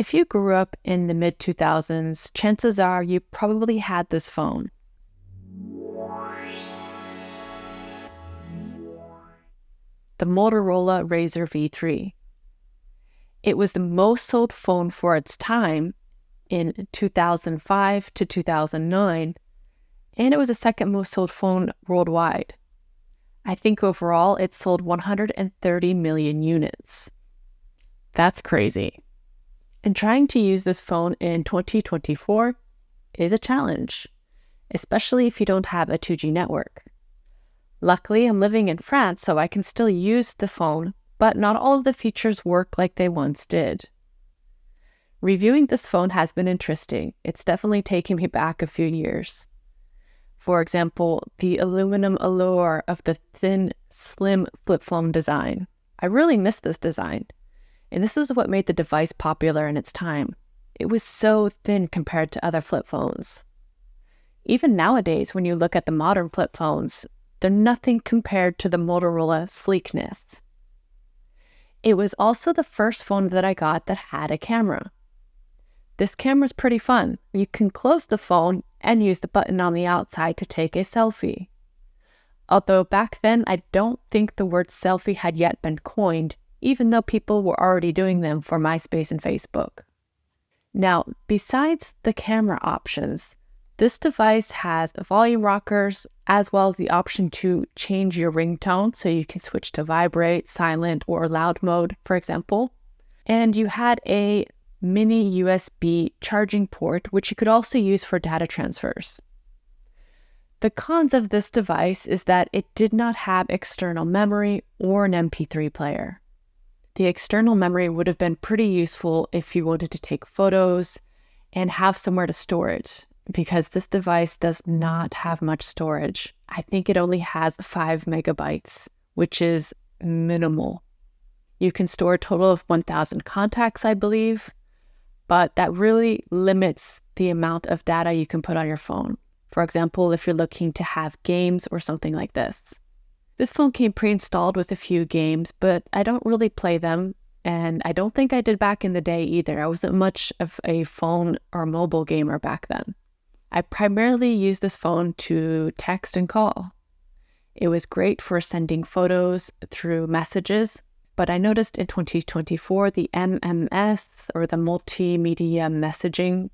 If you grew up in the mid-2000s, chances are you probably had this phone. The Motorola Razr V3. It was the most sold phone for its time in 2005 to 2009, and it was the second most sold phone worldwide. I think overall it sold 130 million units. That's crazy. And trying to use this phone in 2024 is a challenge, especially if you don't have a 2G network. Luckily, I'm living in France, so I can still use the phone, but not all of the features work like they once did. Reviewing this phone has been interesting. It's definitely taken me back a few years. For example, the aluminum allure of the thin, slim flip phone design. I really miss this design. And this is what made the device popular in its time. It was so thin compared to other flip phones. Even nowadays, when you look at the modern flip phones, they're nothing compared to the Motorola sleekness. It was also the first phone that I got that had a camera. This camera's pretty fun. You can close the phone and use the button on the outside to take a selfie. Although back then, I don't think the word selfie had yet been coined, even though people were already doing them for MySpace and Facebook. Now, besides the camera options, this device has volume rockers as well as the option to change your ringtone, so you can switch to vibrate, silent, or loud mode, for example. And you had a mini USB charging port, which you could also use for data transfers. The cons of this device is that it did not have external memory or an MP3 player. The external memory would have been pretty useful if you wanted to take photos and have somewhere to store it, because this device does not have much storage. I think it only has 5 megabytes, which is minimal. You can store a total of 1,000 contacts, I believe, but that really limits the amount of data you can put on your phone. For example, if you're looking to have games or something like this. This phone came pre-installed with a few games, but I don't really play them, and I don't think I did back in the day either. I wasn't much of a phone or mobile gamer back then. I primarily used this phone to text and call. It was great for sending photos through messages, but I noticed in 2024 the MMS, or the multimedia messaging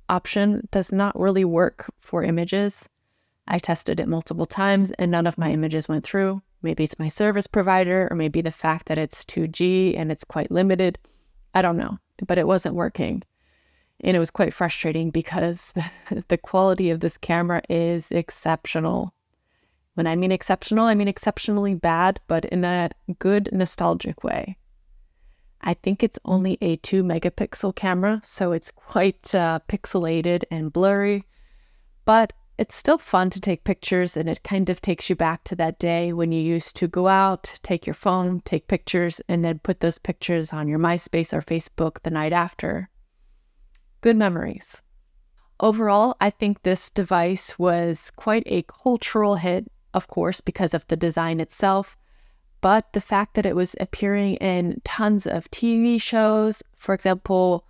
option, does not really work for images. I tested it multiple times and none of my images went through. Maybe it's my service provider, or maybe the fact that it's 2G and it's quite limited. I don't know, but it wasn't working. And it was quite frustrating because the quality of this camera is exceptional. When I mean exceptional, I mean exceptionally bad, but in a good nostalgic way. I think it's only a 2 megapixel camera, so it's quite pixelated and blurry, but it's still fun to take pictures, and it kind of takes you back to that day when you used to go out, take your phone, take pictures, and then put those pictures on your MySpace or Facebook the night after. Good memories. Overall, I think this device was quite a cultural hit, of course, because of the design itself, but the fact that it was appearing in tons of TV shows, for example,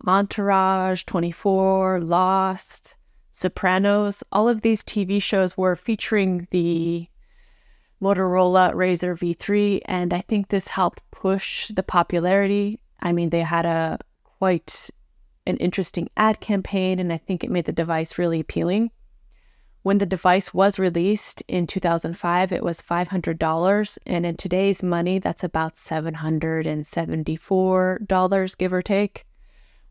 Entourage, 24, Lost, Sopranos, all of these TV shows were featuring the Motorola Razr V3, and I think this helped push the popularity. I mean, they had quite an interesting ad campaign, and I think it made the device really appealing. When the device was released in 2005, it was $500, and in today's money, that's about $774, give or take,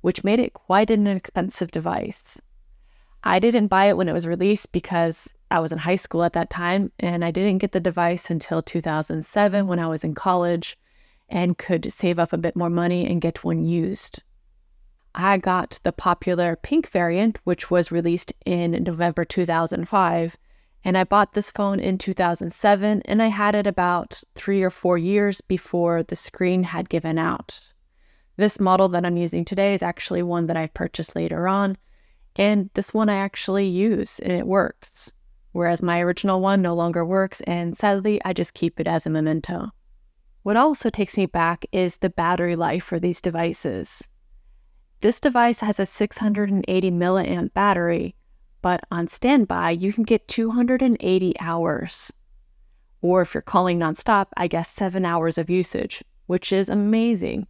which made it quite an expensive device. I didn't buy it when it was released because I was in high school at that time, and I didn't get the device until 2007 when I was in college and could save up a bit more money and get one used. I got the popular pink variant, which was released in November 2005, and I bought this phone in 2007, and I had it about 3 or 4 years before the screen had given out. This model that I'm using today is actually one that I purchased later on, and this one I actually use, and it works, whereas my original one no longer works, and sadly, I just keep it as a memento. What also takes me back is the battery life for these devices. This device has a 680 milliamp battery, but on standby, you can get 280 hours. Or if you're calling nonstop, I guess 7 hours of usage, which is amazing. You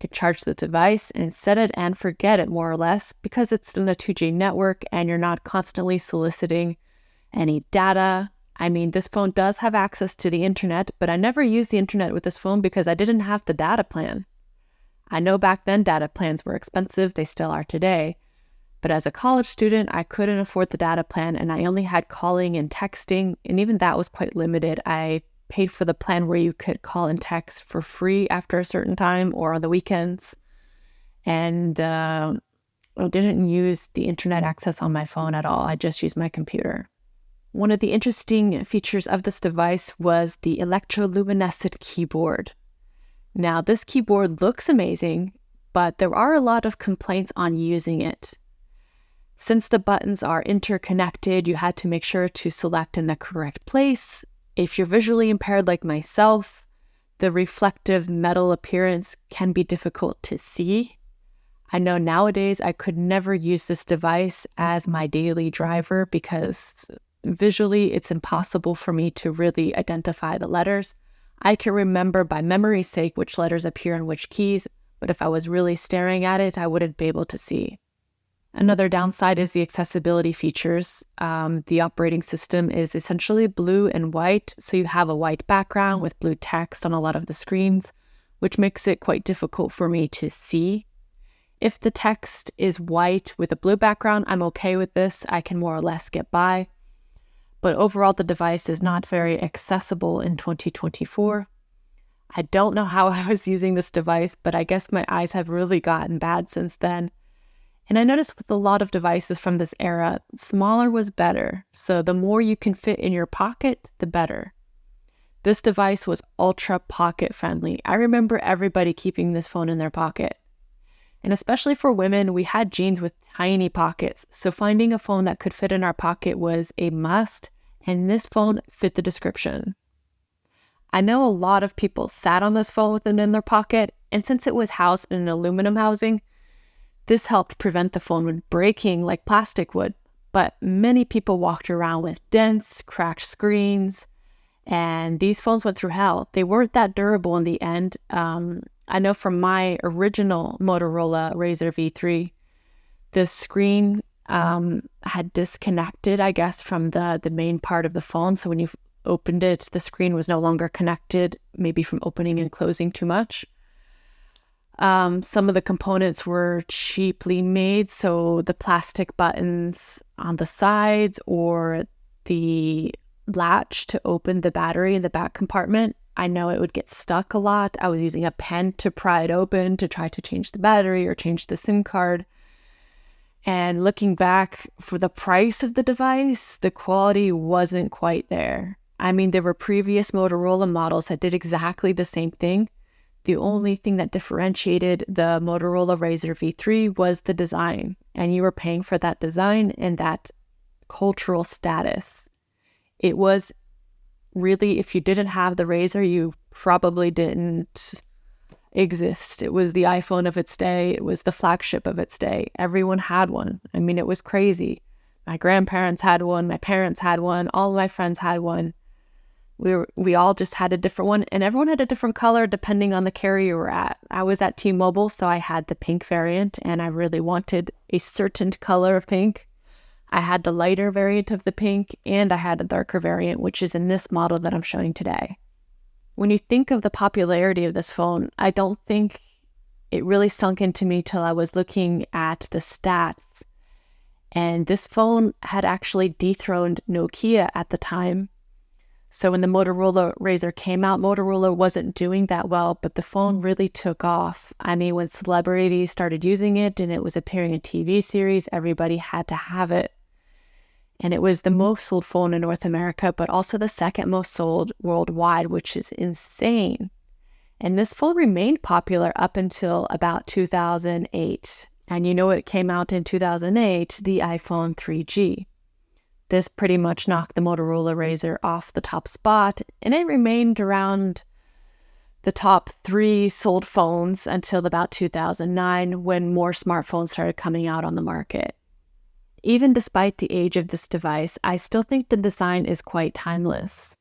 can charge the device and set it and forget it more or less because it's in a 2G network and you're not constantly soliciting any data. I mean, this phone does have access to the internet, but I never used the internet with this phone because I didn't have the data plan. I know back then data plans were expensive, they still are today, but as a college student, I couldn't afford the data plan and I only had calling and texting, and even that was quite limited. I paid for the plan where you could call and text for free after a certain time or on the weekends, and I didn't use the internet access on my phone at all. I just used my computer. One of the interesting features of this device was the electroluminescent keyboard. Now, this keyboard looks amazing, but there are a lot of complaints on using it. Since the buttons are interconnected, you had to make sure to select in the correct place. If you're visually impaired like myself, the reflective metal appearance can be difficult to see. I know nowadays I could never use this device as my daily driver because visually it's impossible for me to really identify the letters. I can remember by memory's sake which letters appear in which keys, but if I was really staring at it, I wouldn't be able to see. Another downside is the accessibility features. The operating system is essentially blue and white, so you have a white background with blue text on a lot of the screens, which makes it quite difficult for me to see. If the text is white with a blue background, I'm okay with this. I can more or less get by. But overall, the device is not very accessible in 2024. I don't know how I was using this device, but I guess my eyes have really gotten bad since then. And I noticed with a lot of devices from this era, smaller was better. So the more you can fit in your pocket, the better. This device was ultra pocket friendly. I remember everybody keeping this phone in their pocket. And especially for women, we had jeans with tiny pockets. So finding a phone that could fit in our pocket was a must. And this phone fit the description. I know a lot of people sat on this phone with it in their pocket. And since it was housed in an aluminum housing, this helped prevent the phone from breaking like plastic would, but many people walked around with dents, cracked screens, and these phones went through hell. They weren't that durable in the end. I know from my original Motorola Razr V3, the screen had disconnected, I guess, from the main part of the phone. So when you opened it, the screen was no longer connected, maybe from opening and closing too much. Some of the components were cheaply made, so the plastic buttons on the sides or the latch to open the battery in the back compartment, I know it would get stuck a lot. I was using a pen to pry it open to try to change the battery or change the SIM card. And looking back, for the price of the device, the quality wasn't quite there. I mean, there were previous Motorola models that did exactly the same thing. The only thing that differentiated the Motorola Razr V3 was the design, and you were paying for that design and that cultural status. It was really, if you didn't have the Razr, you probably didn't exist. It was the iPhone of its day. It was the flagship of its day. Everyone had one. I mean, it was crazy. My grandparents had one. My parents had one. All of my friends had one. We all just had a different one, and everyone had a different color depending on the carrier you were at. I was at T-Mobile, so I had the pink variant, and I really wanted a certain color of pink. I had the lighter variant of the pink, and I had a darker variant, which is in this model that I'm showing today. When you think of the popularity of this phone, I don't think it really sunk into me till I was looking at the stats. And this phone had actually dethroned Nokia at the time. So when the Motorola Razr came out, Motorola wasn't doing that well, but the phone really took off. I mean, when celebrities started using it and it was appearing in TV series, everybody had to have it. And it was the most sold phone in North America, but also the second most sold worldwide, which is insane. And this phone remained popular up until about 2008. And you know what came out in 2008? The iPhone 3G. This pretty much knocked the Motorola Razr off the top spot, and it remained around the top 3 sold phones until about 2009, when more smartphones started coming out on the market. Even despite the age of this device, I still think the design is quite timeless.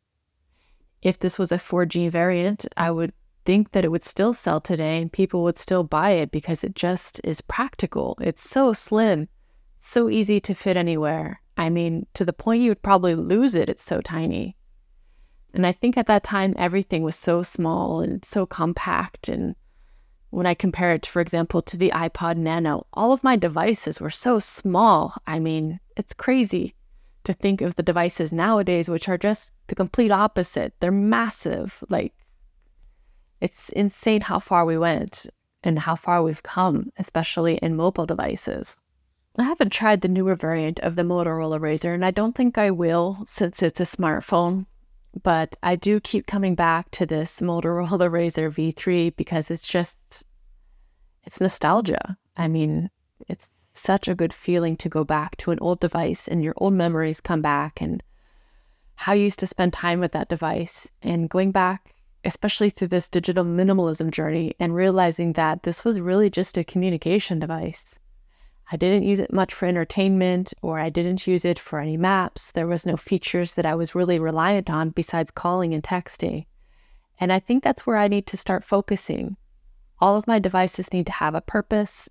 If this was a 4G variant, I would think that it would still sell today and people would still buy it because it just is practical. It's so slim, so easy to fit anywhere. I mean, to the point you would probably lose it, it's so tiny. And I think at that time, everything was so small and so compact. And when I compare it, for example, to the iPod Nano, all of my devices were so small. I mean, it's crazy to think of the devices nowadays, which are just the complete opposite. They're massive. Like, it's insane how far we went and how far we've come, especially in mobile devices. I haven't tried the newer variant of the Motorola Razr, and I don't think I will since it's a smartphone. But I do keep coming back to this Motorola Razr V3 because it's nostalgia. I mean, it's such a good feeling to go back to an old device and your old memories come back and how you used to spend time with that device. And going back, especially through this digital minimalism journey, and realizing that this was really just a communication device. I didn't use it much for entertainment, or I didn't use it for any maps. There was no features that I was really reliant on besides calling and texting. And I think that's where I need to start focusing. All of my devices need to have a purpose,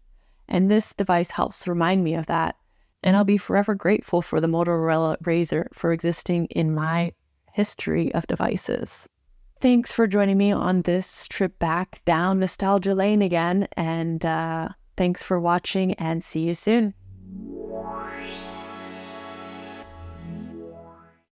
and this device helps remind me of that. And I'll be forever grateful for the Motorola Razr for existing in my history of devices. Thanks for joining me on this trip back down nostalgia lane again, and thanks for watching, and see you soon.